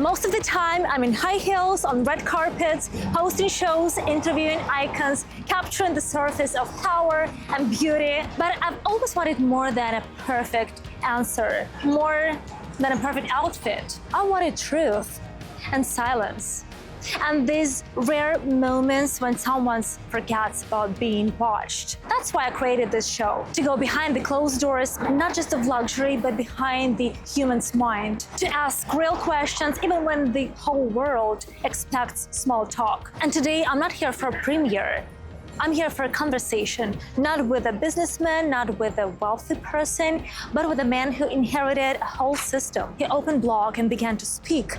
Most of the time, I'm in high heels, on red carpets, hosting shows, interviewing icons, capturing the surface of power and beauty. But I've always wanted more than a perfect answer, more than a perfect outfit. I wanted truth and silence. And these rare moments when someone forgets about being watched. That's why I created this show, to go behind the closed doors, not just of luxury, but behind the human's mind, to ask real questions, even when the whole world expects small talk. And today, I'm not here for a premiere. I'm here for a conversation, not with a businessman, not with a wealthy person, but with a man who inherited a whole system. He opened blog and began to speak,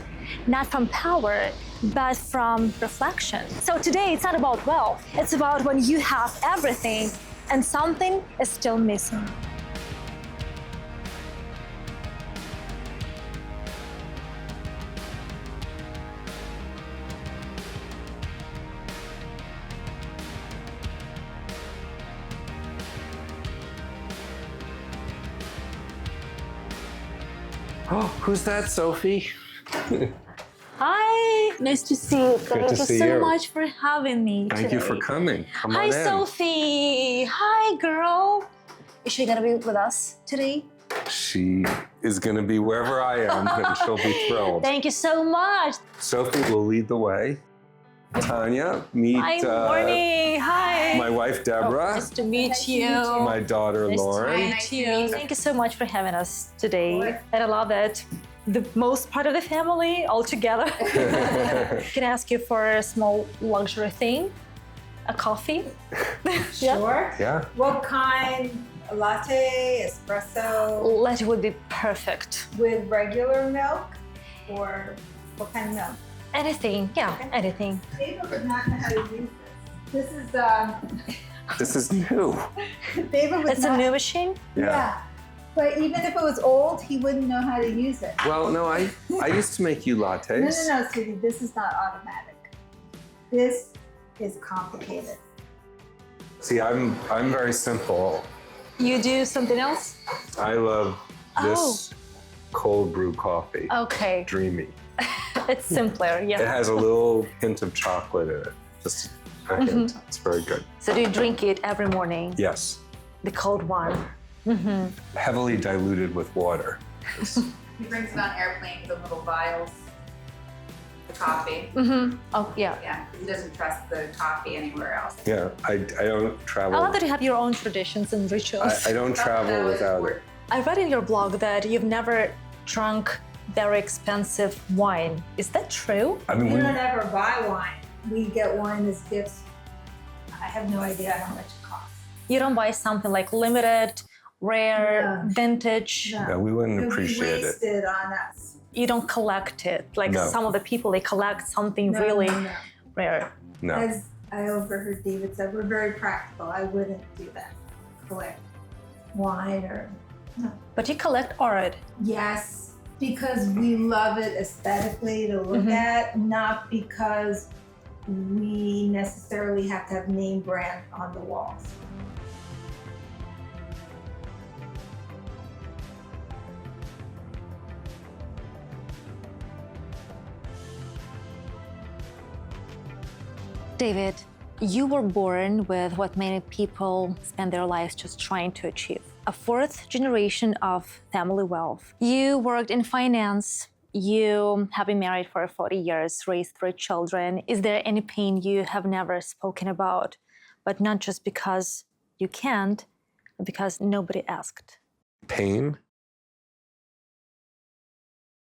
not from power, but from reflection. So today, it's not about wealth. It's about when you have everything and something is still missing. Oh, who's that, Sophie? Hi, nice to see you. Thank you so much for having me Thank you for coming. Come on Hi, in. Sophie. Hi, girl. Is she gonna be with us today? She is going to be wherever I am, and she'll be thrilled. Thank you so much. Sophie will lead the way. Tanya, meet Hi, morning. Hi. my wife, Deborah. Nice to meet you. My daughter, Lauren. Nice to meet you. Thank you so much for having us today. And I love that the most part of the family all together. Can I ask you for a small luxury thing? A coffee? Sure. Yeah. What kind? A latte, espresso, Latte would be perfect. with regular milk, or what kind of milk? Anything, yeah, anything. David would not know how to use this. This is new. David would It's not. a new machine? Yeah. But even if it was old, he wouldn't know how to use it. Well, no, I used to make you lattes. No, sweetie. This is not automatic. This is complicated. See, I'm very simple. You do something else? I love this cold brew coffee. Okay, Dreamy. it's simpler, It yeah. has a little hint of chocolate in it. Just a hint. It's very good. So do you drink it every morning? Yes. The cold one? Heavily diluted with water. He brings it on airplanes, the little vials, the coffee. Oh, yeah. Yeah, he doesn't trust the coffee anywhere else. Yeah, I don't I travel. love that you have your own traditions and rituals. I don't travel without it. I read in your blog that you've never drunk very expensive wine. Is that true? I mean, We don't ever buy wine. We get wine as gifts. I have no idea how much it costs. You don't buy something like limited, rare, No. vintage. No. yeah, we wouldn't It would be appreciate it. wasted on us. You don't collect it. Like No. some of the people, they collect something No, really no, no. rare. No. As I overheard David said, we're very practical. I wouldn't do that. Collect wine or But you collect art. yes, because we love it aesthetically to look at, not because we necessarily have to have name brand on the walls. David, you were born with what many people spend their lives just trying to achieve. A fourth generation of family wealth. You worked in finance. You have been married for 40 years, raised 3 children. Is there any pain you have never spoken about, but not just because you can't, but because nobody asked? Pain?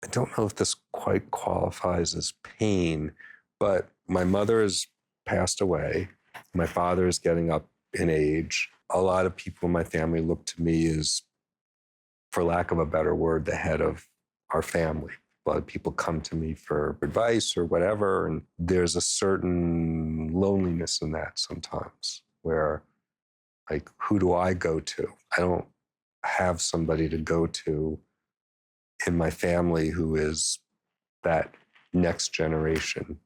I don't know if this quite qualifies as pain, but my mother has passed away. My father is getting up in age. A lot of people in my family look to me as, for lack of a better word, the head of our family. A lot of people come to me for advice or whatever, and there's a certain loneliness in that sometimes, where, like, who do I go to? I don't have somebody to go to in my family who is that next generation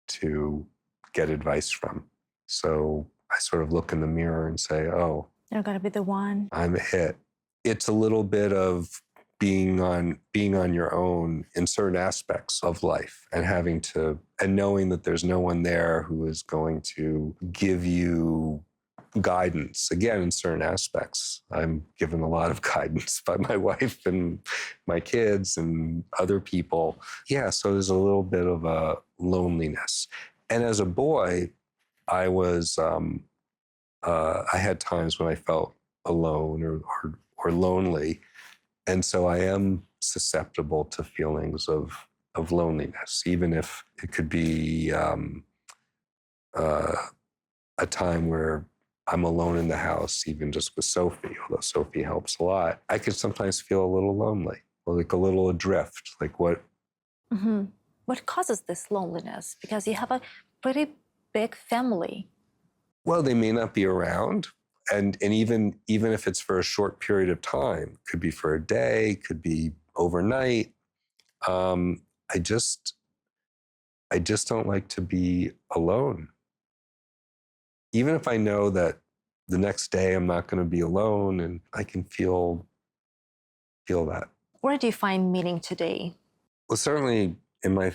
to get advice from. So I sort of look in the mirror and say, oh, You're gonna be the one. I'm it. It's a little bit of being on your own in certain aspects of life and knowing that there's no one there who is going to give you guidance. Again, in certain aspects, I'm given a lot of guidance by my wife and my kids and other people. Yeah, so there's a little bit of a loneliness. And as a boy, I was I had times when I felt alone or lonely. And so I am susceptible to feelings of loneliness, even if it could be a time where I'm alone in the house, even just with Sophie, although Sophie helps a lot. I could sometimes feel a little lonely, or like a little adrift, like what. Mm-hmm. What causes this loneliness? Because you have a pretty big family. Well, they may not be around. And even if it's for a short period of time, could be for a day, could be overnight. I just don't like to be alone. Even if I know that the next day I'm not going to be alone, and I can feel that. Where do you find meaning today? Well, certainly in my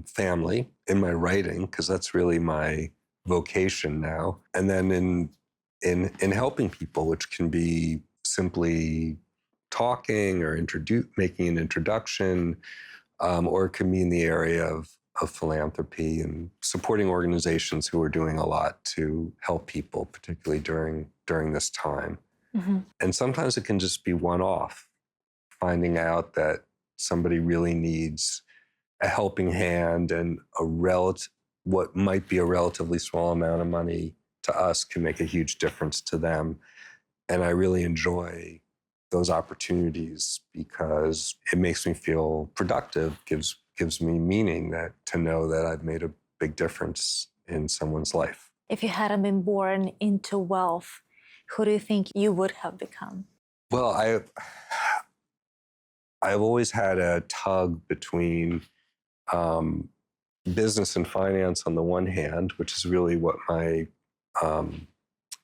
family, in my writing, because that's really my vocation now, and then in helping people, which can be simply talking or making an introduction, or it can be in the area of philanthropy and supporting organizations who are doing a lot to help people, particularly during this time. Mm-hmm. And sometimes it can just be one-off, finding out that somebody really needs a helping hand, and what might be a relatively small amount of money to us can make a huge difference to them. And I really enjoy those opportunities because it makes me feel productive, gives me meaning, that to know that I've made a big difference in someone's life. If you hadn't been born into wealth, who do you think you would have become? Well, I've always had a tug between business and finance on the one hand, which is really what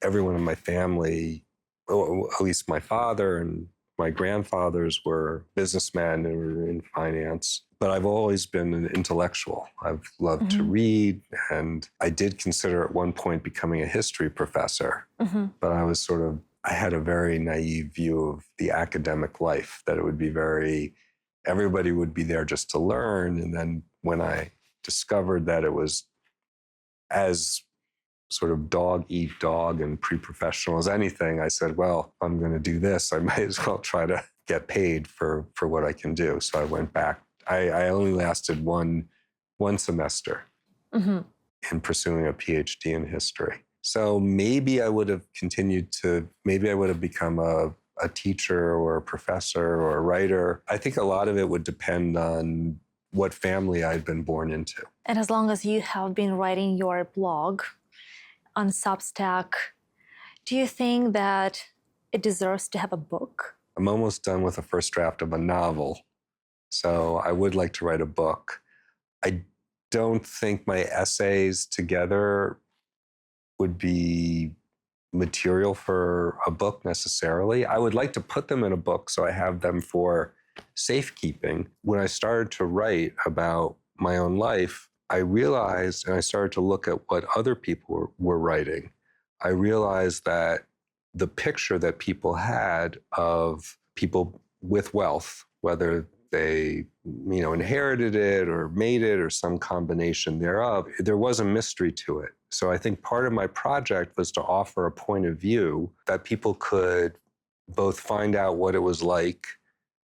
everyone in my family, or at least my father and my grandfathers, were businessmen and were in finance. But I've always been an intellectual. I've loved to read, and I did consider at one point becoming a history professor. Mm-hmm. But I had a very naive view of the academic life, that it would be everybody would be there just to learn. And then when I discovered that it was as sort of dog eat dog and pre-professional as anything, I said, well, I'm going to do this, I might as well try to get paid for what I can do. So I went back. I only lasted one semester in pursuing a PhD in history. So maybe I would have become a teacher or a professor or a writer. I think a lot of it would depend on what family I'd been born into. And as long as you have been writing your blog on Substack, do you think that it deserves to have a book? I'm almost done with the first draft of a novel, so I would like to write a book. I don't think my essays together would be material for a book necessarily. I would like to put them in a book so I have them for safekeeping. When I started to write about my own life, I realized, and I started to look at what other people were writing, I realized that the picture that people had of people with wealth, whether they inherited it or made it or some combination thereof, there was a mystery to it. So I think part of my project was to offer a point of view that people could both find out what it was like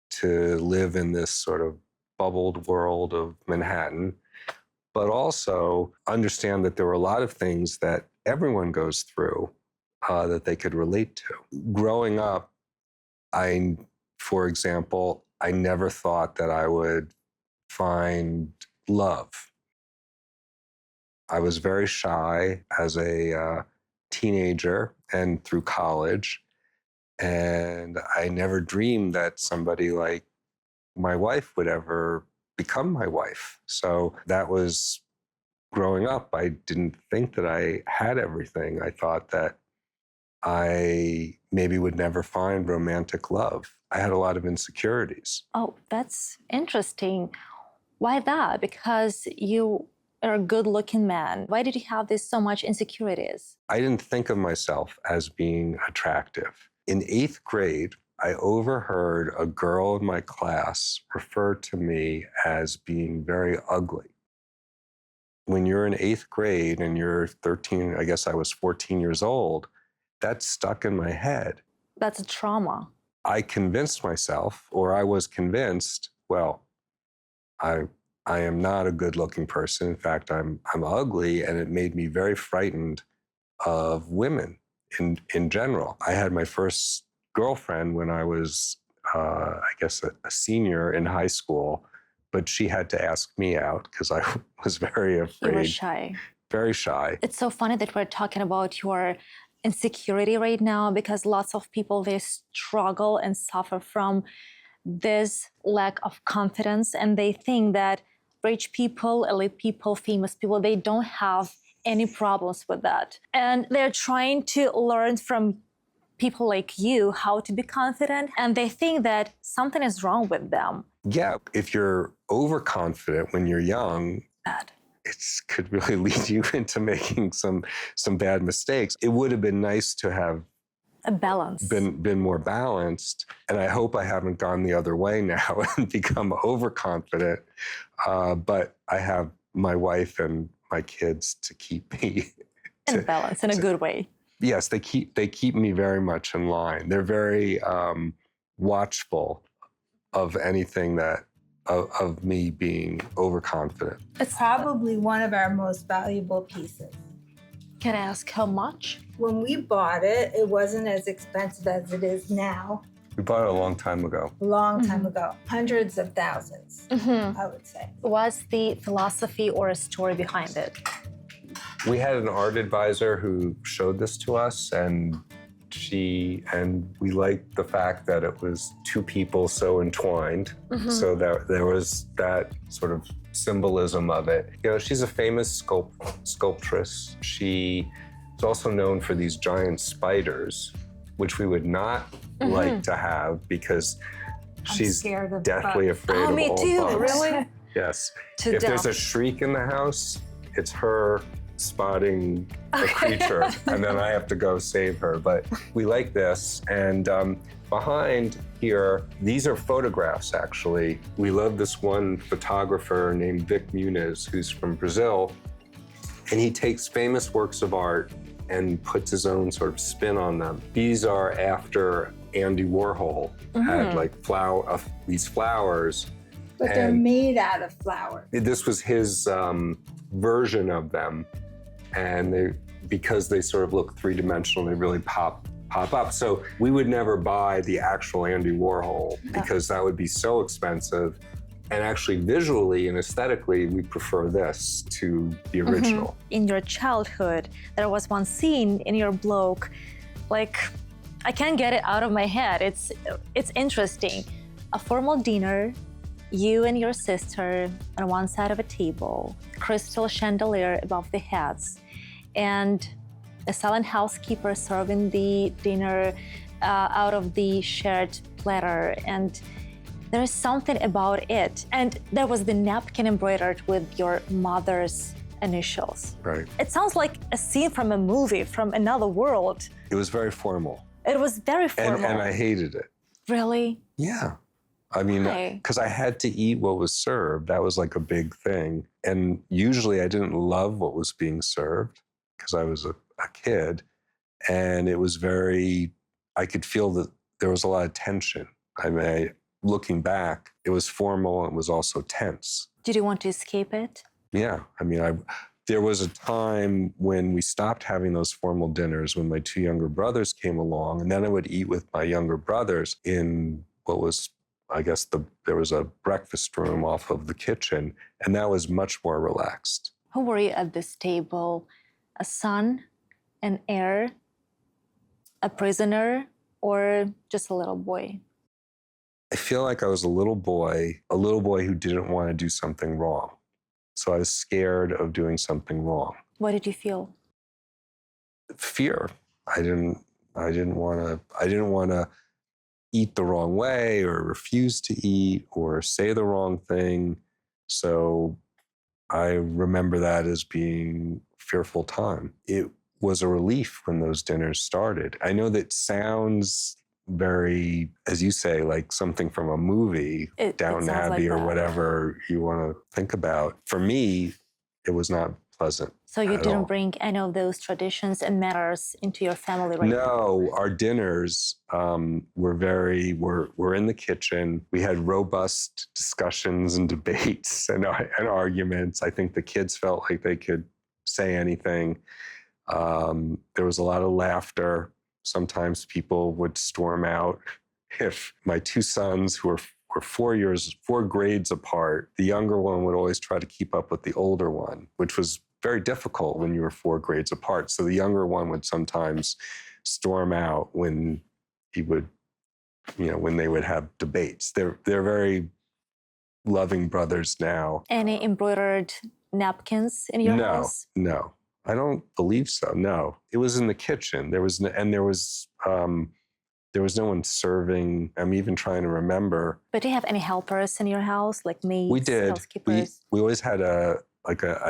to live in this sort of bubbled world of Manhattan, but also understand that there were a lot of things that everyone goes through that they could relate to. Growing up, for example, I never thought that I would find love. I was very shy as a teenager and through college, and I never dreamed that somebody like my wife would ever become my wife. So that was growing up. I didn't think that I had everything. I thought that I maybe would never find romantic love. I had a lot of insecurities. Oh, that's interesting. Why that? Because you are a good-looking man. Why did you have this so much insecurities? I didn't think of myself as being attractive. In 8th grade, I overheard a girl in my class refer to me as being very ugly. When you're in 8th grade and you're 13, I guess I was 14 years old, that stuck in my head. That's a trauma. I convinced myself, or I was convinced, well, I am not a good-looking person. In fact, I'm ugly, and it made me very frightened of women in general. I had my first girlfriend when I was, I guess, a senior in high school, but she had to ask me out because I was very afraid. You were shy. Very shy. It's so funny that we're talking about your insecurity right now, because lots of people, they struggle and suffer from this lack of confidence, and they think that rich people, elite people, famous people, they don't have any problems with that. And they're trying to learn from people like you how to be confident, and they think that something is wrong with them. Yeah, if you're overconfident when you're young, Bad. it could really lead you into making some bad mistakes. It would have been nice to have A balance. been more balanced, and I hope I haven't gone the other way now and become overconfident. But I have my wife and my kids to keep me In balance, in a good way. Yes, they keep me very much in line. They're very watchful of anything that of me being overconfident. It's probably one of our most valuable pieces. Can I ask how much? When we bought it, it wasn't as expensive as it is now. We bought it a long time ago. A long time ago. Hundreds of thousands, I would say. What's the philosophy or a story behind it? We had an art advisor who showed this to us, and we liked the fact that it was two people so entwined, so that there was that sort of symbolism of it. You know, she's a famous sculptress. She is also known for these giant spiders, which we would not like to have because she's scared of deathly bugs. afraid of me all too, bugs. really? Yes. To If there's a death. shriek in the house, it's her spotting a creature, and then I have to go save her. But we like this. And behind here, these are photographs, actually. We love this one photographer named Vic Muniz, who's from Brazil. And he takes famous works of art and puts his own sort of spin on them. These are after Andy Warhol had like these flowers. But they're made out of flour. This was his version of them. And because they sort of look three-dimensional, they really pop up. So we would never buy the actual Andy Warhol because that would be so expensive. And actually, visually and aesthetically, we prefer this to the original. In your childhood, there was one scene in your blog, like, I can't get it out of my head. It's interesting. A formal dinner, you and your sister on one side of a table, crystal chandelier above the heads, and a silent housekeeper serving the dinner out of the shared platter. And there is something about it. And there was the napkin embroidered with your mother's initials. Right. It sounds like a scene from a movie, from another world. It was very formal. It was very formal. And I hated it. Really? Yeah. I mean, Why? because I had to eat what was served. That was like a big thing. And usually I didn't love what was being served because I was a kid. And it was I could feel that there was a lot of tension. I mean, looking back, it was formal and it was also tense. Did you want to escape it? Yeah. I mean, there was a time when we stopped having those formal dinners when my two younger brothers came along. And then I would eat with my younger brothers in what was, I guess, there was a breakfast room off of the kitchen. And that was much more relaxed. Who were you at this table? A son, an heir, a prisoner, or just a little boy? I feel like I was a little boy who didn't want to do something wrong. So I was scared of doing something wrong. What did you feel? Fear. I didn't I didn't want to eat the wrong way or refuse to eat or say the wrong thing. So I remember that as being a fearful time. It was a relief when those dinners started. I know that sounds very, as you say, like something from a movie, Downton Abbey or whatever you want to think about. For me, it was not pleasant. So you didn't bring any of those traditions and manners into your family, right? No, our dinners were in the kitchen. We had robust discussions and debates and arguments. I think the kids felt like they could say anything. There was a lot of laughter. Sometimes people would storm out. If my two sons, who were 4 grades apart, the younger one would always try to keep up with the older one, which was very difficult when you were 4 grades apart. So the younger one would sometimes storm out when he would, when they would have debates. They're very loving brothers now. Any embroidered napkins in your house? No, I don't believe so. No, it was in the kitchen. There was no one serving. I'm even trying to remember. But do you have any helpers in your house, like maids? We did. Housekeepers? We always had a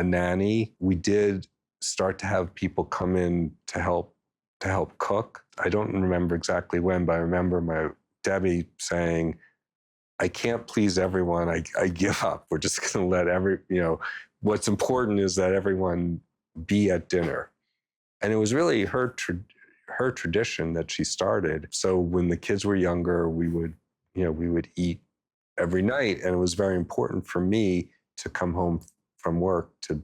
nanny. We did start to have people come in to help cook. I don't remember exactly when, but I remember my Debbie saying, "I can't please everyone. I give up. We're just going to let what's important is that everyone be at dinner." And it was really her tradition that she started. So when the kids were younger, we would eat every night, and it was very important for me to come home from work to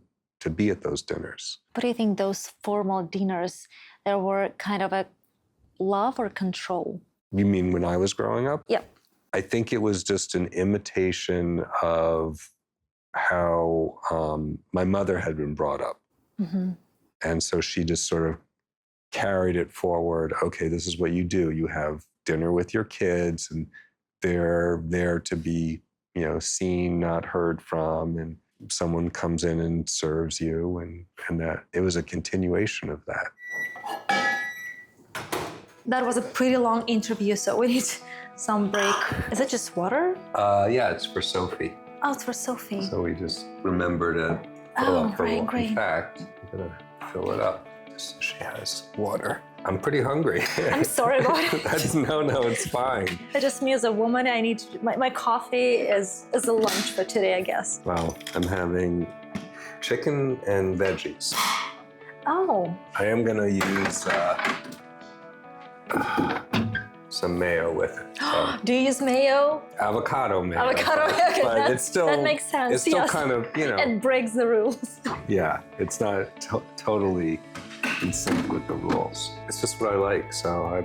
be at those dinners. But do you think those formal dinners, there were kind of a love or control? You mean when I was growing up? Yep. I think it was just an imitation of how my mother had been brought up. Mm-hmm. And so she just sort of carried it forward. Okay, this is what you do. You have dinner with your kids, and they're there to be, seen, not heard from, and someone comes in and serves you, and that it was a continuation of that. That was a pretty long interview, so we need some break. Is it just water? Yeah, it's for Sophie. Oh, it's for Sophie. So we just remember to fill up her water. Great. In fact, I'm gonna fill it up so she has water. I'm pretty hungry. I'm sorry about it. No, it's fine. It just me as a woman, I need my coffee is a lunch for today, I guess. Well, I'm having chicken and veggies. Oh. I am gonna use some mayo with it. So. Do you use mayo? Avocado mayo. Avocado mayo, okay, but it's still, that makes sense. It's still yes. kind of, It breaks the rules. Yeah, it's not totally in sync with the rules. It's just what I like. So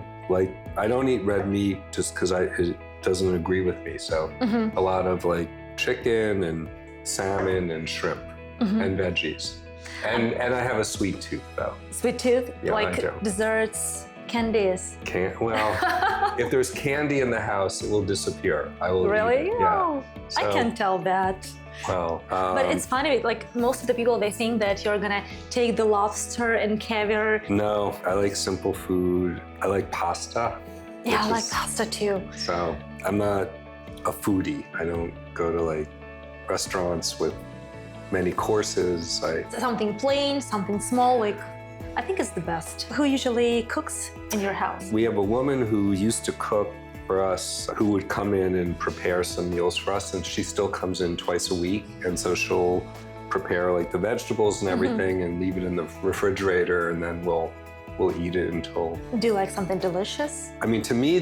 I don't eat red meat just because it doesn't agree with me. So a lot of like chicken and salmon and shrimp and veggies. And I have a sweet tooth though. Sweet tooth? Yeah, like desserts, candies? If there's candy in the house, it will disappear. I will Really? eat it. Yeah. Oh, So, I can tell that. Well, But it's funny, like most of the people, they think that you're gonna take the lobster and caviar. No, I like simple food. I like pasta. Yeah, I like pasta too. So I'm not a foodie. I don't go to like restaurants with many courses. Something plain, something small, like I think it's the best. Who usually cooks in your house? We have a woman who used to cook for us, who would come in and prepare some meals for us, and she still comes in twice a week. And so she'll prepare like the vegetables and everything and leave it in the refrigerator, and then we'll eat it until... Do you like something delicious? I mean, to me,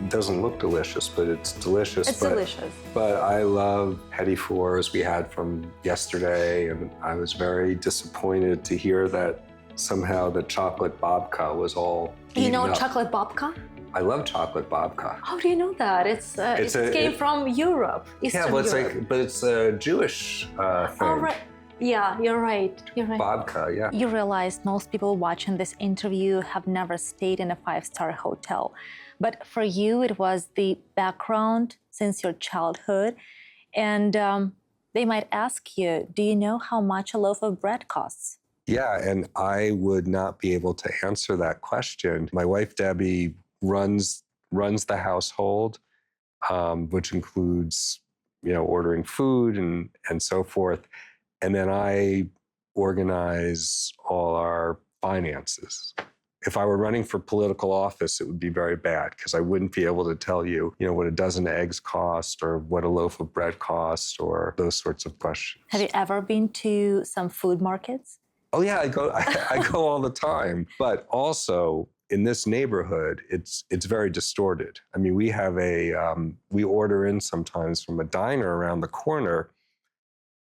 doesn't look delicious, but it's delicious. It's delicious. But I love petit fours we had from yesterday, and I was very disappointed to hear that somehow the chocolate babka was all You know up. chocolate babka? I love chocolate babka. How do you know that? It came from Europe, Eastern Europe. But it's a Jewish thing. Oh, right. Yeah, you're right. Babka, yeah. You realize most people watching this interview have never stayed in a 5-star hotel. But for you, it was the background since your childhood. And they might ask you, do you know how much a loaf of bread costs? Yeah, and I would not be able to answer that question. My wife Debbie runs the household, which includes ordering food and so forth, and then I organize all our finances. If I were running for political office, it would be very bad because I wouldn't be able to tell you, what a dozen eggs cost or what a loaf of bread costs or those sorts of questions. Have you ever been to some food markets? Oh yeah, I go all the time. But also in this neighborhood, it's very distorted. I mean, we have we order in sometimes from a diner around the corner,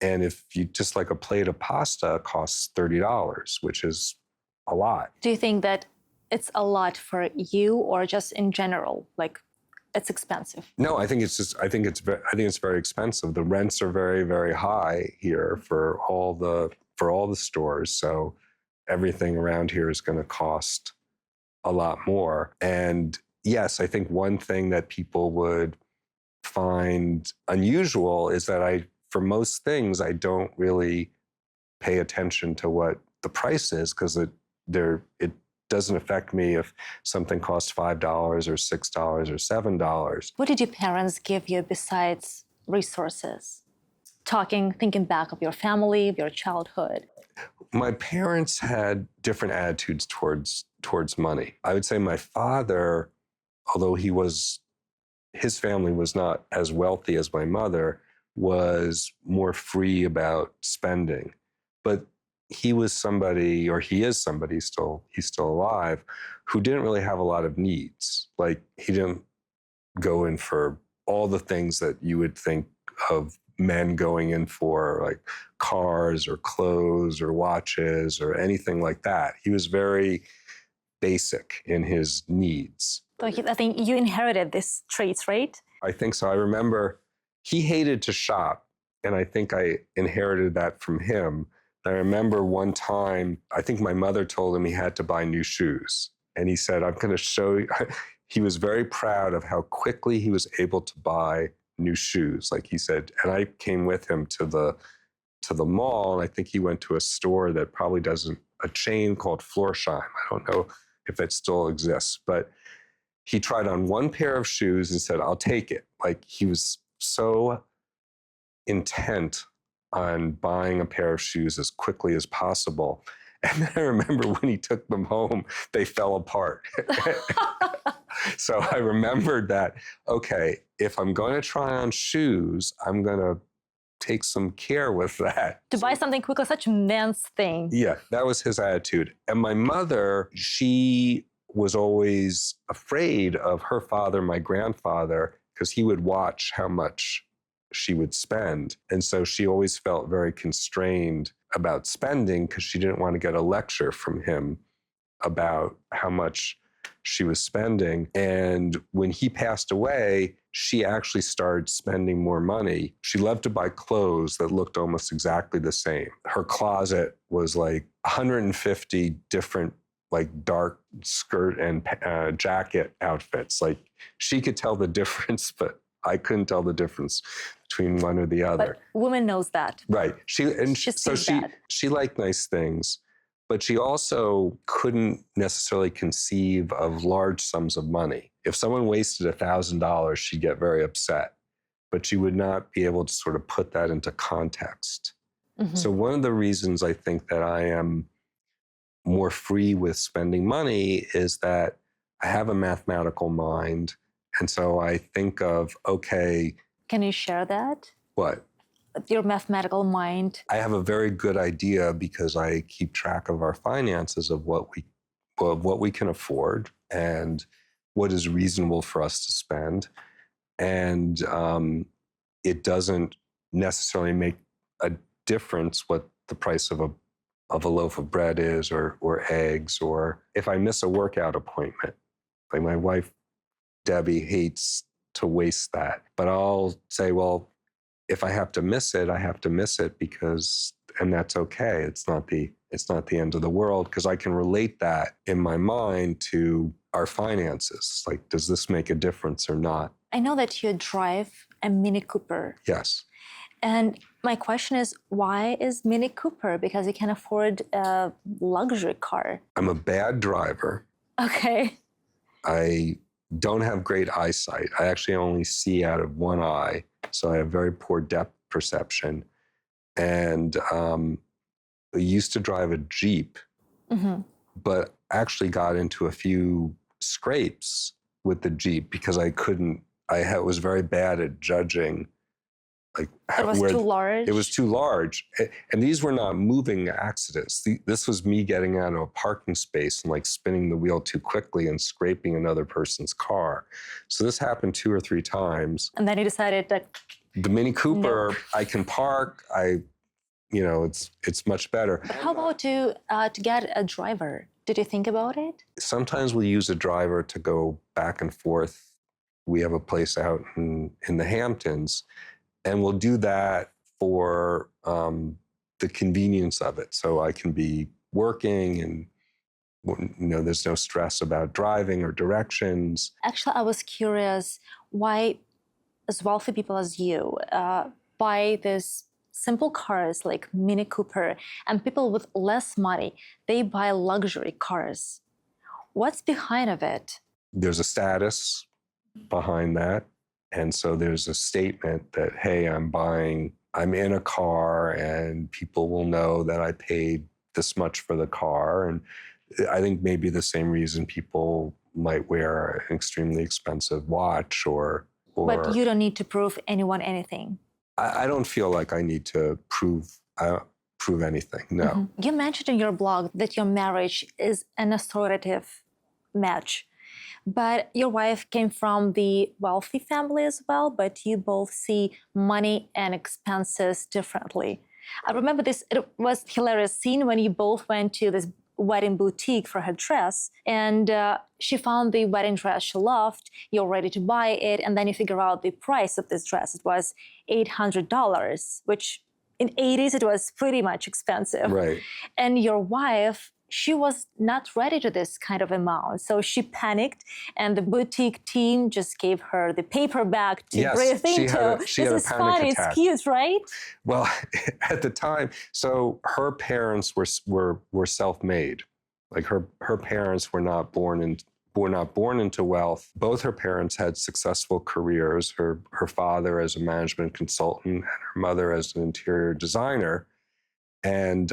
and if you just like a plate of pasta costs $30, which is a lot. Do you think that it's a lot for you, or just in general, like it's expensive? No, I think it's very expensive. The rents are very, very high here for all the stores. So everything around here is going to cost a lot more. And yes, I think one thing that people would find unusual is that for most things, I don't really pay attention to what the price is because it doesn't affect me if something costs $5 or $6 or $7. What did your parents give you besides resources? Thinking back of your family, of your childhood. My parents had different attitudes towards money. I would say my father, although his family was not as wealthy as my mother, was more free about spending. But he was somebody, or he is somebody he's still alive, who didn't really have a lot of needs. Like he didn't go in for all the things that you would think of men going in for, like cars or clothes or watches or anything like that. He was very basic in his needs. So I think you inherited these traits, right? I think so. I remember he hated to shop, and I think I inherited that from him. I remember one time, I think my mother told him he had to buy new shoes. And he said, I'm going to show you. He was very proud of how quickly he was able to buy new shoes. Like he said, and I came with him to the mall, and I think he went to a store that probably a chain called Florsheim. I don't know if it still exists, but he tried on one pair of shoes and said, I'll take it. Like he was so intent on buying a pair of shoes as quickly as possible. And then I remember when he took them home, they fell apart. So I remembered that, okay, if I'm going to try on shoes, I'm going to take some care with that. To buy something quickly, such a man's thing. Yeah, that was his attitude. And my mother, she was always afraid of her father, my grandfather, because he would watch how much she would spend. And so she always felt very constrained about spending because she didn't want to get a lecture from him about how much she was spending. And when he passed away, she actually started spending more money. She loved to buy clothes that looked almost exactly the same. Her closet was like 150 different like dark skirt and jacket outfits. Like she could tell the difference, but I couldn't tell the difference between one or the other. But woman knows that. Right. She liked nice things, but she also couldn't necessarily conceive of large sums of money. If someone wasted $1,000, she'd get very upset, but she would not be able to sort of put that into context. Mm-hmm. So one of the reasons I think that I am more free with spending money is that I have a mathematical mind. And so I think of, okay. Can you share that? What? Your mathematical mind. I have a very good idea because I keep track of our finances, of what we can afford and what is reasonable for us to spend. And it doesn't necessarily make a difference what the price of a loaf of bread is or eggs, or if I miss a workout appointment. Like my wife, Debbie, hates to waste that. But I'll say, well, if I have to miss it, I have to miss it and that's okay. It's not the end of the world because I can relate that in my mind to our finances. Like, does this make a difference or not? I know that you drive a Mini Cooper. Yes. And My question is, why is Mini Cooper? Because you can afford a luxury car. I'm a bad driver. Okay. I don't have great eyesight. I actually only see out of one eye, so I have very poor depth perception. And I used to drive a Jeep, but actually got into a few scrapes with the Jeep because I was very bad at judging. Like It was too large? It was too large. And these were not moving accidents. This was me getting out of a parking space and like spinning the wheel too quickly and scraping another person's car. So this happened 2 or 3 times. And then you decided that The Mini Cooper, I can park. It's much better. How about to get a driver? Did you think about it? Sometimes we use a driver to go back and forth. We have a place out in the Hamptons, and we'll do that for the convenience of it. So I can be working and, there's no stress about driving or directions. Actually, I was curious why, as wealthy people as you, buy this simple cars like Mini Cooper, and people with less money, they buy luxury cars. What's behind of it? There's a status behind that. And so there's a statement that, hey, I'm in a car and people will know that I paid this much for the car. And I think maybe the same reason people might wear an extremely expensive watch or But you don't need to prove anyone anything. I don't feel like I need to prove anything, no. You mentioned in your blog that your marriage is an authoritative match. But your wife came from the wealthy family as well, but you both see money and expenses differently. I remember this, it was a hilarious scene when you both went to this wedding boutique for her dress, and she found the wedding dress she loved, you're ready to buy it, and then you figure out the price of this dress. It was $800, which in 80s it was pretty much expensive. Right. And your wife, she was not ready to this kind of amount. So she panicked, and the boutique team just gave her the paper bag to breathe into. She had a panic attack. It's cute, right? Well, at the time, so her parents were self-made. Like her parents were not born into wealth. Both her parents had successful careers. Her father as a management consultant and her mother as an interior designer. And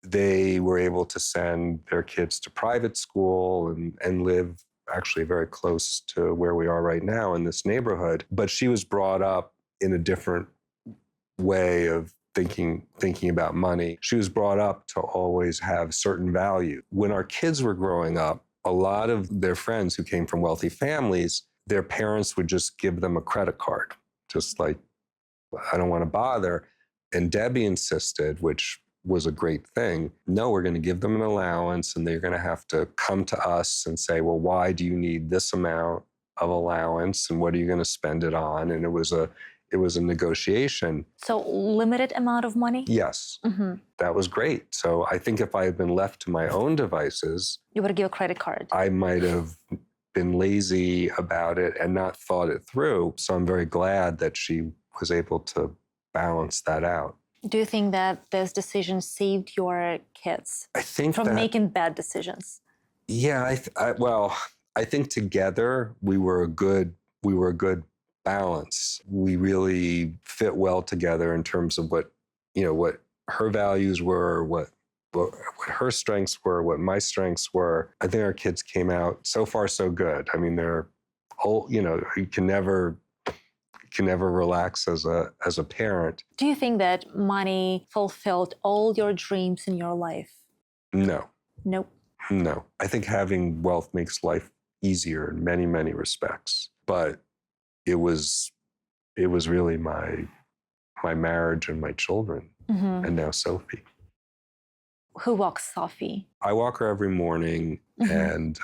they were able to send their kids to private school and live actually very close to where we are right now in this neighborhood. But she was brought up in a different way of thinking about money. She was brought up to always have certain value. When our kids were growing up, a lot of their friends who came from wealthy families, their parents would just give them a credit card, just like, I don't want to bother. And Debbie insisted, which was a great thing. No, we're going to give them an allowance, and they're going to have to come to us and say, well, why do you need this amount of allowance, and what are you going to spend it on? And it was a negotiation. So limited amount of money? Yes. That was great. So I think if I had been left to my own devices, you would give a credit card. I might have been lazy about it and not thought it through. So I'm very glad that she was able to balance that out. Do you think that this decision saved your kids from making bad decisions? Yeah, I think together we were a good balance. We really fit well together in terms of what her values were, what her strengths were, what my strengths were. I think our kids came out so far so good. I mean, they're all, you can never relax as a parent. Do you think that money fulfilled all your dreams in your life? No. Nope. No. I think having wealth makes life easier in many, many respects. But it was really my marriage and my children, and now Sophie. Who walks Sophie? I walk her every morning, and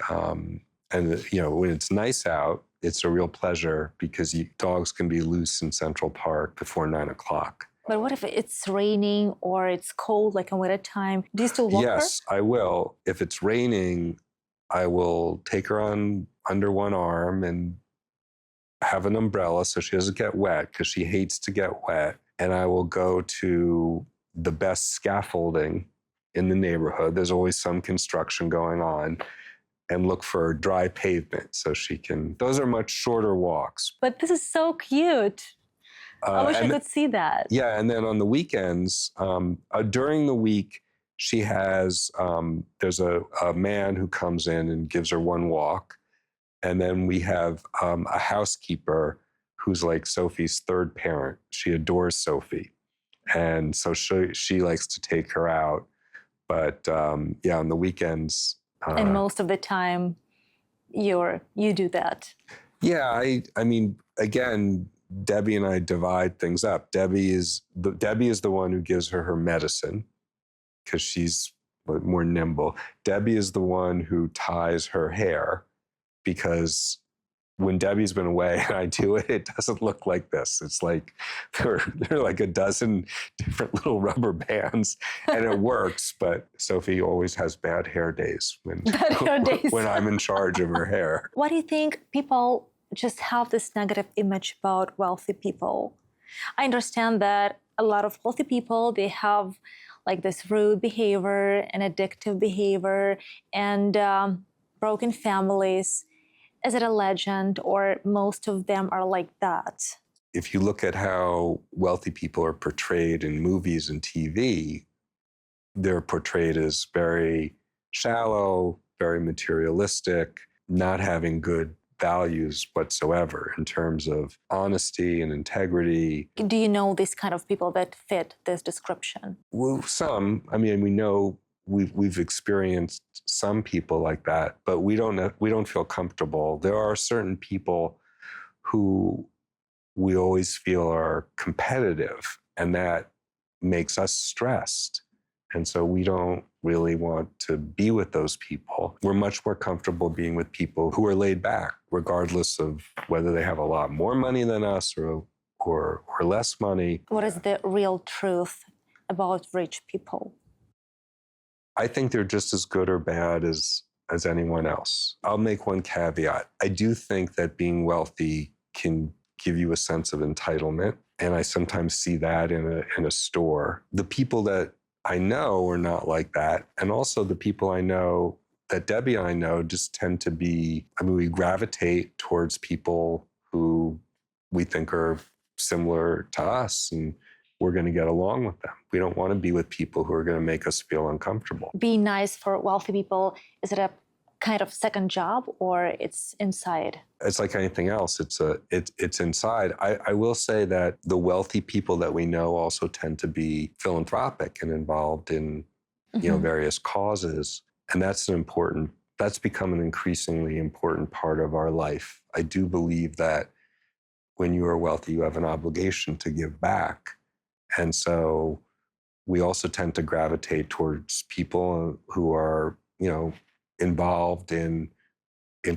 when it's nice out, it's a real pleasure because dogs can be loose in Central Park before 9 o'clock. But what if it's raining or it's cold, like in winter time? Do you still walk her? Yes, I will. If it's raining, I will take her on under one arm and have an umbrella so she doesn't get wet, because she hates to get wet. and I will go to the best scaffolding in the neighborhood. There's always some construction going on, and look for dry pavement so she can. Those are much shorter walks. But this is so cute. I wish I could see that. Yeah, and then on the weekends, during the week, she has, there's a man who comes in and gives her one walk. And then we have a housekeeper who's like Sophie's third parent. She adores Sophie. And so she likes to take her out. But yeah, on the weekends. And most of the time, you do that. Yeah, I mean, again, Debbie and I divide things up. Debbie is the one who gives her medicine because she's more nimble. Debbie is the one who ties her hair because when Debbie's been away and I do it, it doesn't look like this. It's like there are like a dozen different little rubber bands, and it works. But Sophie always has bad hair days when I'm in charge of her hair. Why do you think people just have this negative image about wealthy people? I understand that a lot of wealthy people, they have like this rude behavior and addictive behavior and broken families. Is it a legend, or most of them are like that? If you look at how wealthy people are portrayed in movies and TV, they're portrayed as very shallow, very materialistic, not having good values whatsoever in terms of honesty and integrity. Do you know these kind of people that fit this description? Well, some. I mean, we know we've experienced some people like that, but we don't feel comfortable. There are certain people who we always feel are competitive, and that makes us stressed. And so we don't really want to be with those people. We're much more comfortable being with people who are laid back, regardless of whether they have a lot more money than us or less money. What is the real truth about rich people? I think they're just as good or bad as anyone else. I'll make one caveat. I do think that being wealthy can give you a sense of entitlement, and I sometimes see that in a store. The people that I know are not like that, and also the people I know that Debbie and I know just tend to be, I mean, we gravitate towards people who we think are similar to us, and we're going to get along with them. We don't want to be with people who are going to make us feel uncomfortable. Being nice for wealthy people, is it a kind of second job, or it's inside? It's like anything else. It's inside. I will say that the wealthy people that we know also tend to be philanthropic and involved in various causes. And that's become an increasingly important part of our life. I do believe that when you are wealthy, you have an obligation to give back. And so we also tend to gravitate towards people who are, involved in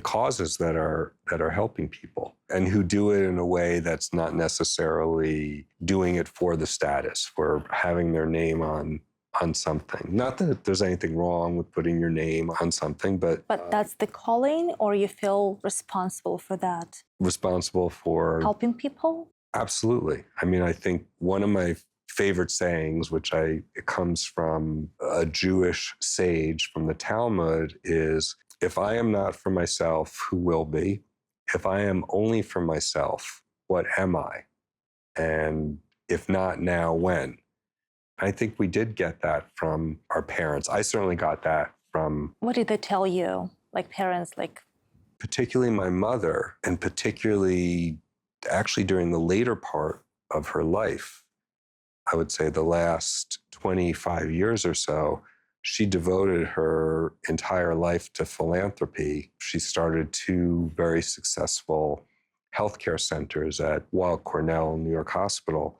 causes that are helping people, and who do it in a way that's not necessarily doing it for the status, for having their name on something. Not that there's anything wrong with putting your name on something, but that's the calling, or you feel responsible for that? Responsible for helping people? Absolutely. I mean, I think one of my favorite sayings, it comes from a Jewish sage from the Talmud, is, if I am not for myself, who will be? If I am only for myself, what am I? And if not now, when? I think we did get that from our parents. I certainly got that from... What did they tell you? Like parents, like... Particularly my mother, and particularly actually during the later part of her life. I would say the last 25 years or so, she devoted her entire life to philanthropy. She started 2 very successful healthcare centers at Weill Cornell New York Hospital.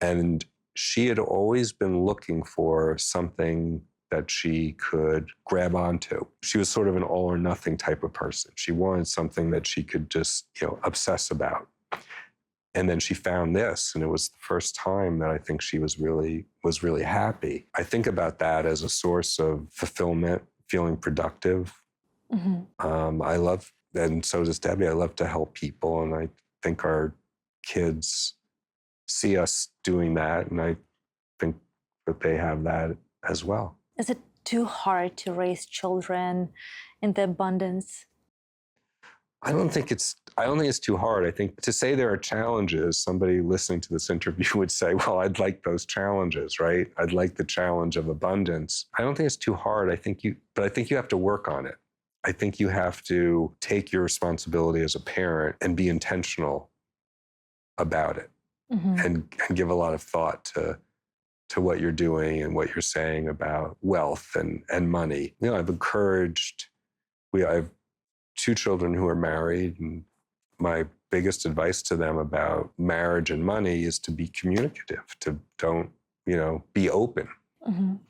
And she had always been looking for something that she could grab onto. She was sort of an all or nothing type of person. She wanted something that she could just, obsess about. And then she found this, and it was the first time that I think she was really happy. I think about that as a source of fulfillment, feeling productive. Mm-hmm. I love, and so does Debbie, I love to help people, and I think our kids see us doing that, and I think that they have that as well. Is it too hard to raise children in the abundance? I don't think it's too hard. I think to say there are challenges, somebody listening to this interview would say, well, I'd like those challenges, right? I'd like the challenge of abundance. I don't think it's too hard. I think you have to work on it. I think you have to take your responsibility as a parent and be intentional about it, and give a lot of thought to what you're doing and what you're saying about wealth and money. You know, I've encouraged, I have 2 children who are married, and my biggest advice to them about marriage and money is to be communicative, to don't, be open.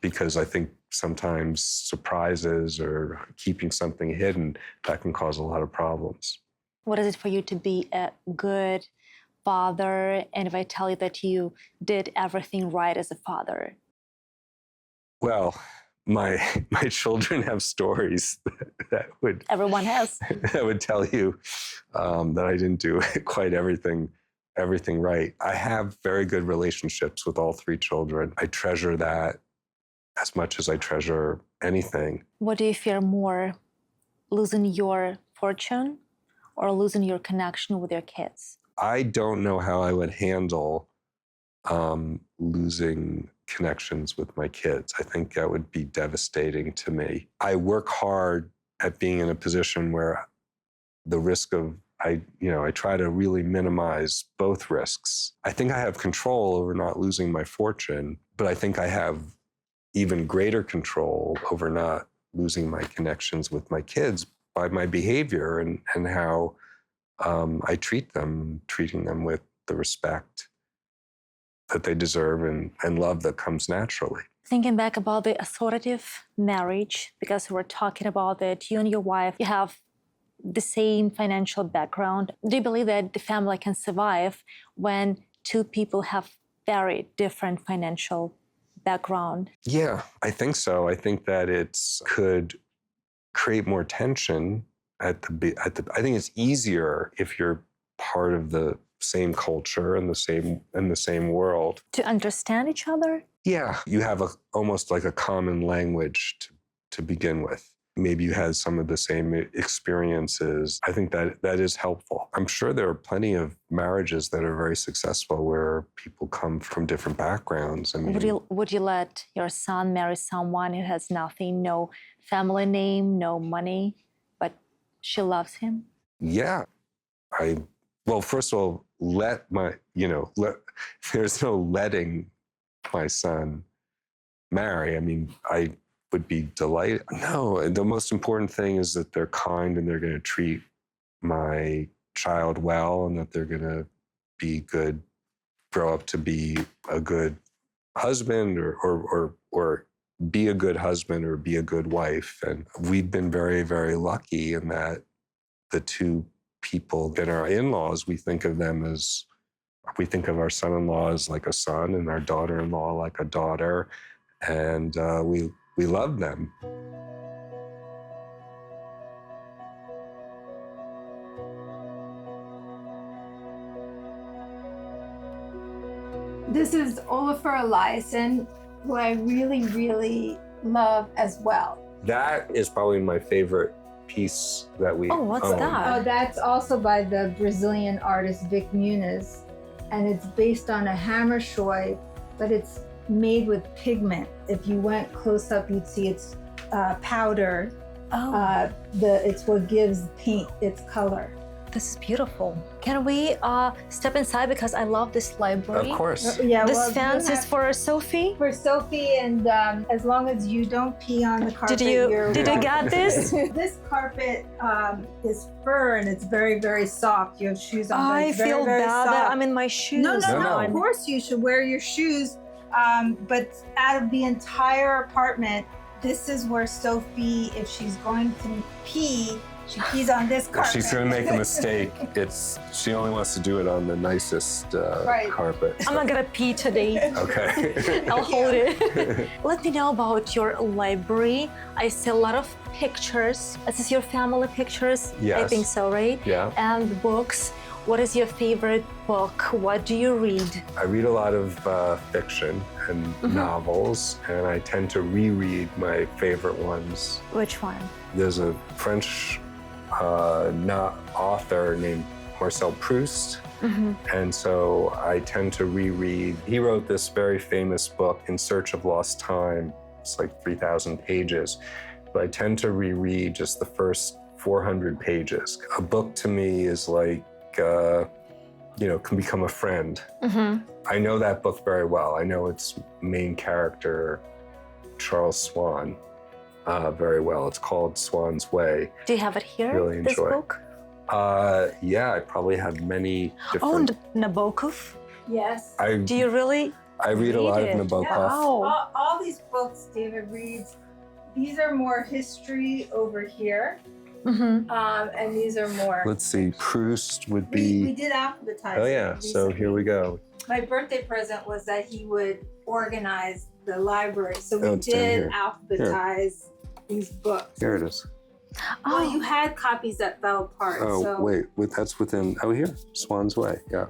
Because I think sometimes surprises or keeping something hidden, that can cause a lot of problems. What is it for you to be a good father? And if I tell you that you did everything right as a father? Well, my children have stories that would Everyone has. that would tell you that I didn't do quite everything right. I have very good relationships with all 3 children. I treasure that as much as I treasure anything. What do you fear more, losing your fortune or losing your connection with your kids? I don't know how I would handle losing connections with my kids. I think that would be devastating to me. I work hard at being in a position where the risk of, I try to really minimize both risks. I think I have control over not losing my fortune, but I think I have even greater control over not losing my connections with my kids by my behavior and how I treat them, treating them with the respect that they deserve and love that comes naturally. Thinking back about the authoritative marriage, because we're talking about that you and your wife, you have the same financial background. Do you believe that the family can survive when 2 people have very different financial background? Yeah, I think so. I think that it could create more tension I think it's easier if you're part of the same culture and the same world. To understand each other? Yeah, you have almost like a common language to begin with. Maybe you had some of the same experiences. I think that is helpful. I'm sure there are plenty of marriages that are very successful where people come from different backgrounds. I mean, would you let your son marry someone who has nothing, no family name, no money, but she loves him? Yeah. Well, first of all, there's no letting my son marry. I mean, I would be delighted. No, the most important thing is that they're kind and they're going to treat my child well, and that they're going to be good, grow up to be a good husband or be a good husband or be a good wife. And we've been very, very lucky in that the 2 people that are in-laws, we think of our son-in-law as like a son and our daughter-in-law like a daughter. And we love them. This is Olafur Eliasson, who I really, really love as well. That is probably my favorite piece that we own. What's that? Oh, that's also by the Brazilian artist Vic Muniz, and it's based on a hammershoy, but it's made with pigment. If you went close up, you'd see it's powder. It's what gives paint its color. This is beautiful. Can we step inside, because I love this library? Of course. Yeah. This fence is for Sophie. For Sophie, and as long as you don't pee on the carpet, Did you get this? This carpet is fur and it's very, very soft. You have shoes on. But I it's very, feel very bad that soft. I'm in my shoes. No. Of course you should wear your shoes. But out of the entire apartment, this is where Sophie, if she's going to pee, she pees on this carpet. If she's going to make a mistake, she only wants to do it on the nicest carpet. I'm not gonna pee today. Okay. I'll hold it. Let me know about your library. I see a lot of pictures. Is this your family pictures? Yes. I think so, right? Yeah. And books. What is your favorite book? What do you read? I read a lot of fiction and novels, and I tend to reread my favorite ones. Which one? There's a French author named Marcel Proust, and so I tend to reread. He wrote this very famous book, In Search of Lost Time. It's like 3,000 pages, but I tend to reread just the first 400 pages. A book to me is like, can become a friend. I know that book very well. I know its main character, Charles Swan, very well. It's called Swan's Way. Do you have it here, Really this enjoy. book? Yeah, I probably have many different. Oh, Nabokov? Yes. Do you really? I read a lot of it? Nabokov. Yeah. Oh. All these books David reads, these are more history over here, and these are more. Let's see, Proust would We be. did alphabetize. Oh it yeah, so recently. here we go. My birthday present was that he would organize the library, so we it's down did here. alphabetize these books. Here it is. Well, you had copies that fell apart. Oh so. wait, that's within. Oh here, Swan's Way. Yeah.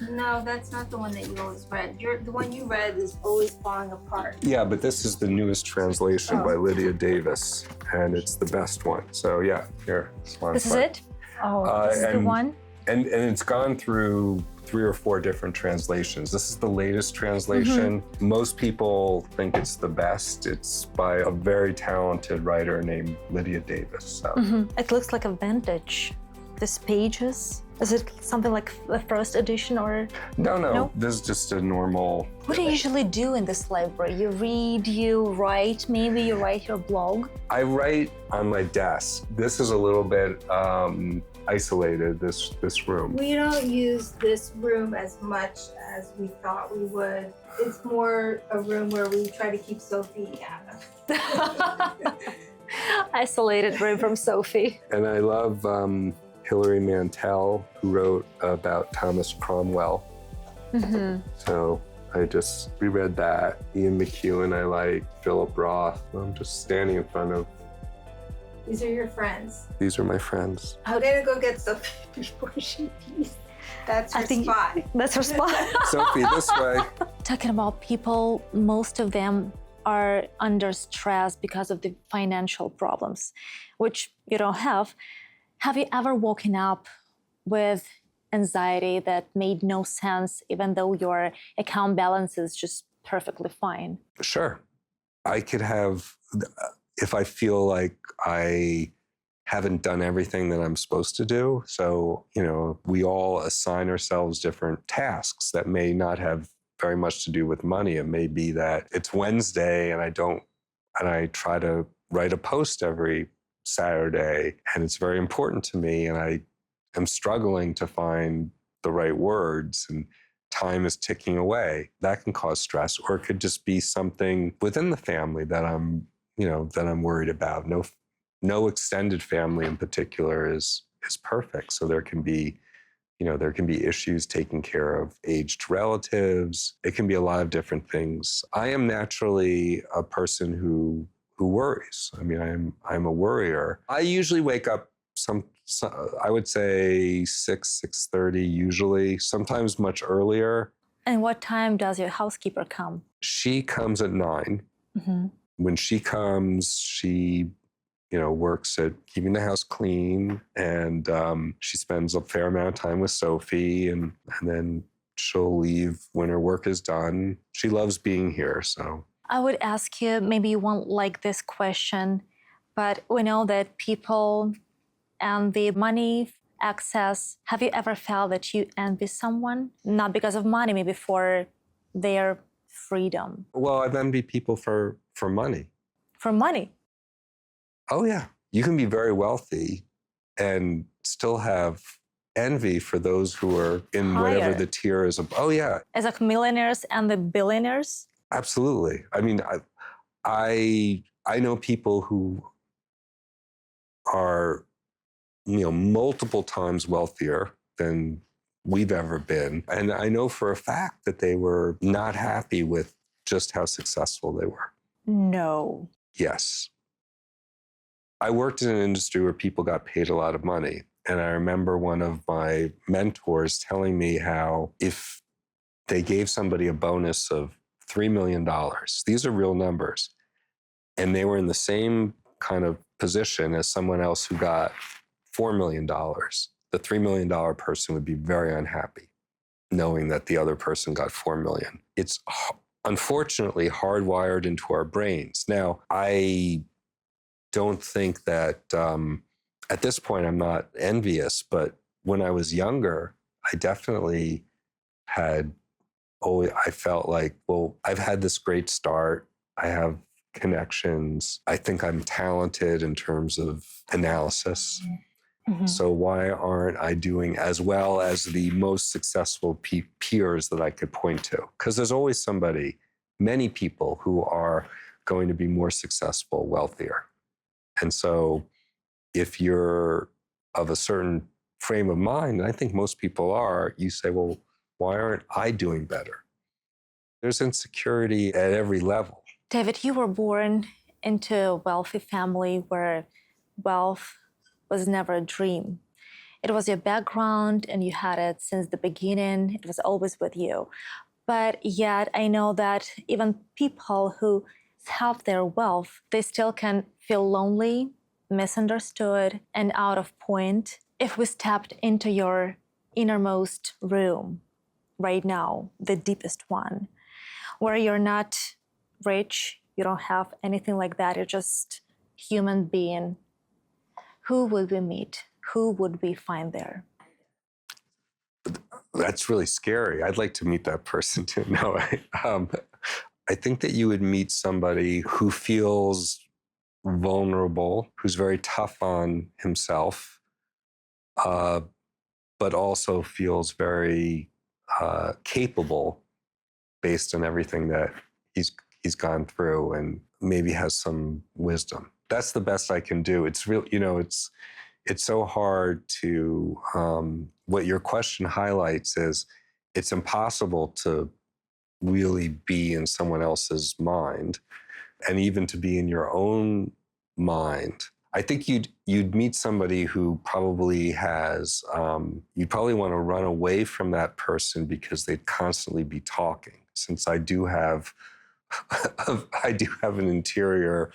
No, that's not the one that you always read. The one you read is always falling apart. Yeah, but this is the newest translation Oh. by Lydia Davis, and it's the best one. So yeah, here, Swan's This is Way. it? Oh, this is the and- one? And it's gone through 3 or 4 different translations. This is the latest translation. Most people think it's the best. It's by a very talented writer named Lydia Davis. So It looks like a vintage. These pages. Is it something like the first edition or? no, this is just a normal. What do you usually do in this library? You read, you write, maybe you write your blog? I write on my desk. This is a little bit isolated, this room. We don't use this room as much as we thought we would. It's more a room where we try to keep Sophie out of. Isolated room from Sophie. And I love Hilary Mantel, who wrote about Thomas Cromwell. So I just reread that. Ian McEwan I like, Philip Roth. I'm just standing in front of, These are your friends. these are my friends. I'm gonna go get Sophie before she pees. That's her spot. That's her spot. Sophie, this way. Talking about people, most of them are under stress because of the financial problems, which you don't have. Have you ever woken up with anxiety that made no sense, even though your account balance is just perfectly fine? Sure. I could have, if I feel like I haven't done everything that I'm supposed to do. So, we all assign ourselves different tasks that may not have very much to do with money. It may be that it's Wednesday and I try to write a post every Saturday, and it's very important to me, and I am struggling to find the right words, and time is ticking away. That can cause stress, or it could just be something within the family that I'm worried about. No extended family in particular is perfect, so there can be issues taking care of aged relatives. It can be a lot of different things. I am naturally a person who worries. I mean, I'm a worrier. I usually wake up I would say 6:30 usually, sometimes much earlier. And what time does your housekeeper come? She comes at 9. When she comes, she works at keeping the house clean, and she spends a fair amount of time with Sophie, and then she'll leave when her work is done. She loves being here, so. I would ask you, maybe you won't like this question, but we know that people and the money access, have you ever felt that you envy someone? Not because of money, maybe for their freedom. Well, I've envied people for money. For money? Oh, yeah. You can be very wealthy and still have envy for those who are in whatever Higher. the tier is. Oh, yeah, As like millionaires and the billionaires? absolutely. I mean, I know people who are, multiple times wealthier than we've ever been. And I know for a fact that they were not happy with just how successful they were. No. Yes. I worked in an industry where people got paid a lot of money, And I remember one of my mentors telling me how if they gave somebody a bonus of $3 million, these are real numbers, and they were in the same kind of position as someone else who got $4 million, the $3 million person would be very unhappy knowing that the other person got $4 million. It's unfortunately hardwired into our brains. Now, I don't think that at this point I'm not envious, but when I was younger, I definitely had always, I felt like, well, I've had this great start. I have connections. I think I'm talented in terms of analysis. Mm-hmm. So why aren't I doing as well as the most successful peers that I could point to? Because there's always somebody, many people who are going to be more successful, wealthier. And so if you're of a certain frame of mind, and I think most people are, you say, well, why aren't I doing better? There's insecurity at every level. David, you were born into a wealthy family where wealth was never a dream. It was your background and you had it since the beginning. It was always with you. But yet I know that even people who have their wealth, they still can feel lonely, misunderstood, and out of point. If we stepped into your innermost room right now, the deepest one, where you're not rich, you don't have anything like that, you're just human being, who would we meet? Who would we find there? That's really scary. I'd like to meet that person too. No, I think that you would meet somebody who feels vulnerable, who's very tough on himself, but also feels very capable based on everything that he's gone through, and maybe has some wisdom. That's the best I can do. It's real, it's so hard to, what your question highlights is it's impossible to really be in someone else's mind, and even to be in your own mind. I think you'd meet somebody who probably has, you'd probably want to run away from that person because they'd constantly be talking. Since I do have an interior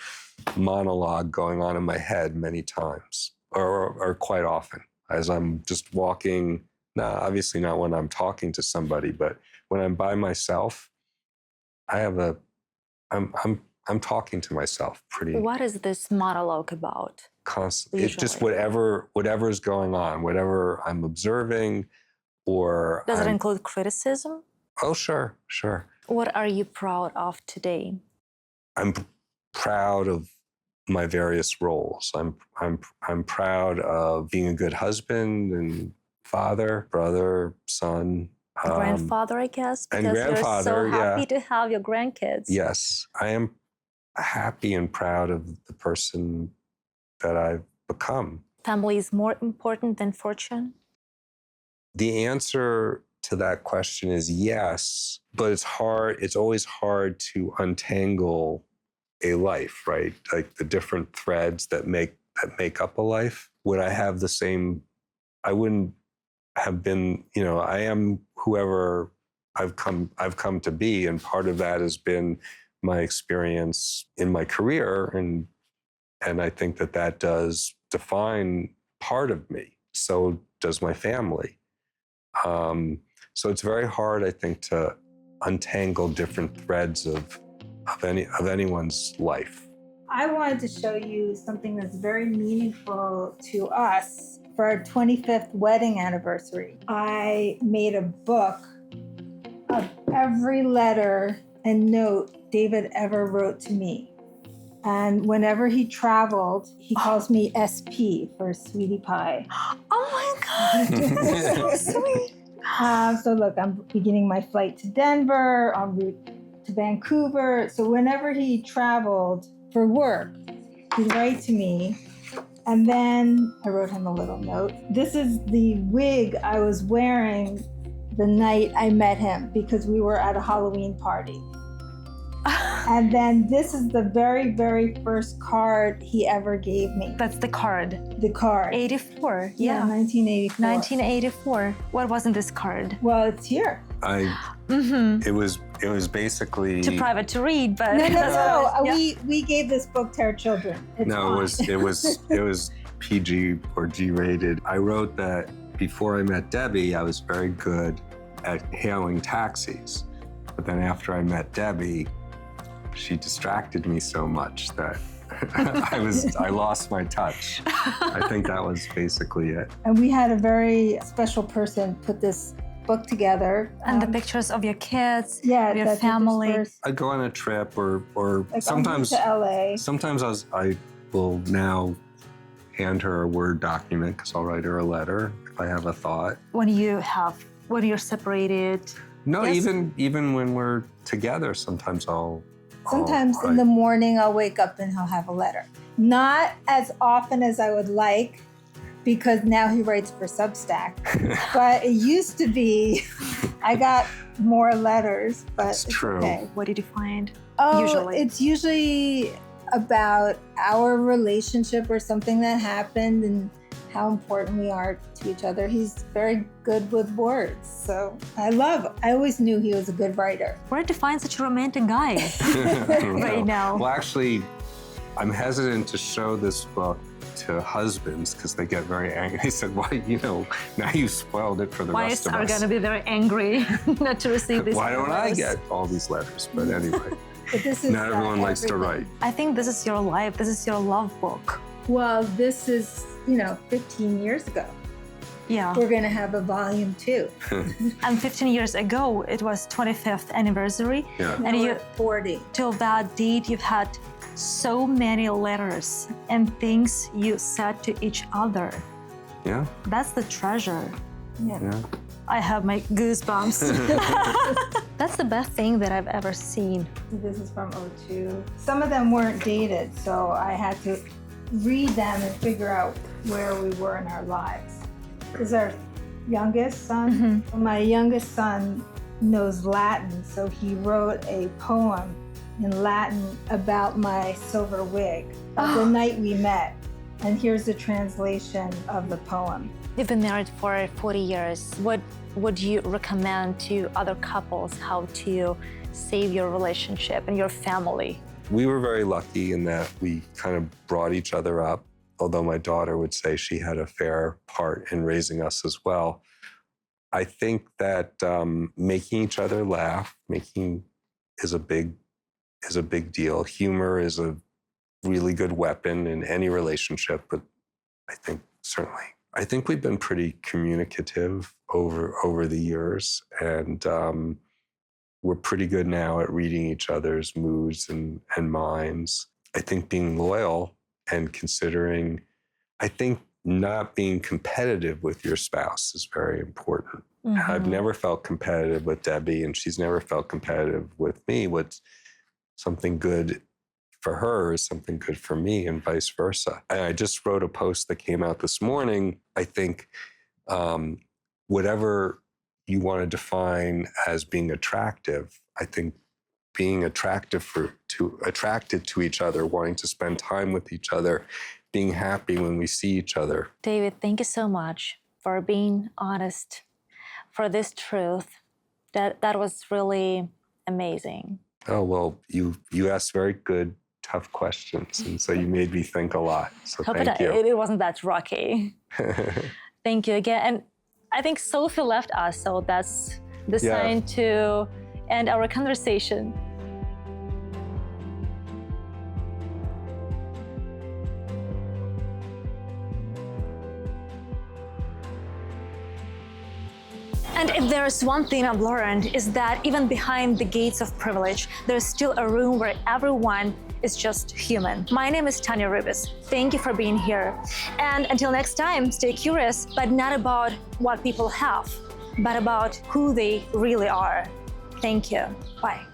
monologue going on in my head many times, or quite often, as I'm just walking. Now, obviously not when I'm talking to somebody, but when I'm by myself, I'm talking to myself pretty. What is this monologue about? Constantly. It's just Usually. whatever is going on, whatever I'm observing, or Does it include criticism? Oh, sure. What are you proud of today? I'm proud of my various roles. I'm proud of being a good husband and father, brother, son. Grandfather, I guess, and because grandfather, you're so happy to have your grandkids. Yes, I am happy and proud of the person that I've become. Family is more important than fortune? The answer to that question is yes, but it's hard. It's always hard to untangle a life, right? Like the different threads that make up a life. Would I have the same? I wouldn't have been. I am whoever I've come to be, and part of that has been my experience in my career, and I think that does define part of me. So does my family. So it's very hard, I think, to untangle different threads of anyone's life. I wanted to show you something that's very meaningful to us for our 25th wedding anniversary. I made a book of every letter and note David ever wrote to me. And whenever he traveled, he calls me SP for Sweetie Pie. Oh my God, that's so sweet. So look, I'm beginning my flight to Denver, en route to Vancouver. So whenever he traveled for work, he'd write to me. And then I wrote him a little note. This is the wig I was wearing the night I met him because we were at a Halloween party. And then this is the very, very first card he ever gave me. That's the card. The card. 84. Yeah, 1984. 1984. What was in this card? Well, it's here. It was basically Too private to read, but No. Yeah. We gave this book to our children. It's it was PG or G rated. I wrote that before I met Debbie, I was very good at hailing taxis. But then after I met Debbie, she distracted me so much that I lost my touch. I think that was basically it. And we had a very special person put this book together. And the pictures of your kids, Yeah, your that's family. I'd go on a trip or Like sometimes to LA. sometimes I will now hand her a Word document because I'll write her a letter if I have a thought. When you're separated. No, Yes. even when we're together, sometimes Sometimes in the morning I'll wake up and he'll have a letter. Not as often as I would like, because now he writes for Substack. But it used to be, I got more letters, but It's true. okay. What did you find? Oh, Usually. it's usually about our relationship or something that happened and how important we are to each other. He's very good with words. So I always knew he was a good writer. Where did you find such a romantic guy I don't know. right now? Well, actually, I'm hesitant to show this book to husbands because they get very angry. They said, "Why, now you spoiled it for the rest Wives of are us. going to be very angry not to receive this. Why don't I letters. get all these letters?" But anyway, But this is not everyone likes to everything. write. I think this is your life. This is your love book. Well, this is, 15 years ago. Yeah. We're gonna have a volume 2. And 15 years ago, it was 25th anniversary. Yeah. And you, 40. till that date, you've had so many letters and things you said to each other. Yeah. That's the treasure. Yeah. I have my goosebumps. That's the best thing that I've ever seen. This is from 02. Some of them weren't dated, so I had to read them and figure out where we were in our lives. This is our youngest son. My youngest son knows Latin, so he wrote a poem in Latin about my silver wig the night we met. And here's the translation of the poem. You've been married for 40 years. What would you recommend to other couples how to save your relationship and your family? We were very lucky in that we kind of brought each other up, although my daughter would say she had a fair part in raising us as well. I think that making each other laugh, is a big deal. Humor is a really good weapon in any relationship, but I think we've been pretty communicative over the years, and we're pretty good now at reading each other's moods and minds. I think being loyal and considering, I think not being competitive with your spouse is very important. I've never felt competitive with Debbie, and she's never felt competitive with me. What's something good for her is something good for me, and vice versa. And I just wrote a post that came out this morning. I think whatever you want to define as being attractive, I think being attracted to each other, wanting to spend time with each other, being happy when we see each other. David, thank you so much for being honest, for this truth. That was really amazing. Oh, well, you asked very good, tough questions, and so you made me think a lot. So thank you. It wasn't that rocky. Thank you again. And I think Sophie left us, so that's the sign to end our conversation. And if there's one thing I've learned is that even behind the gates of privilege, there's still a room where everyone is just human. My name is Tania Rubis. Thank you for being here. And until next time, stay curious, but not about what people have, but about who they really are. Thank you. Bye.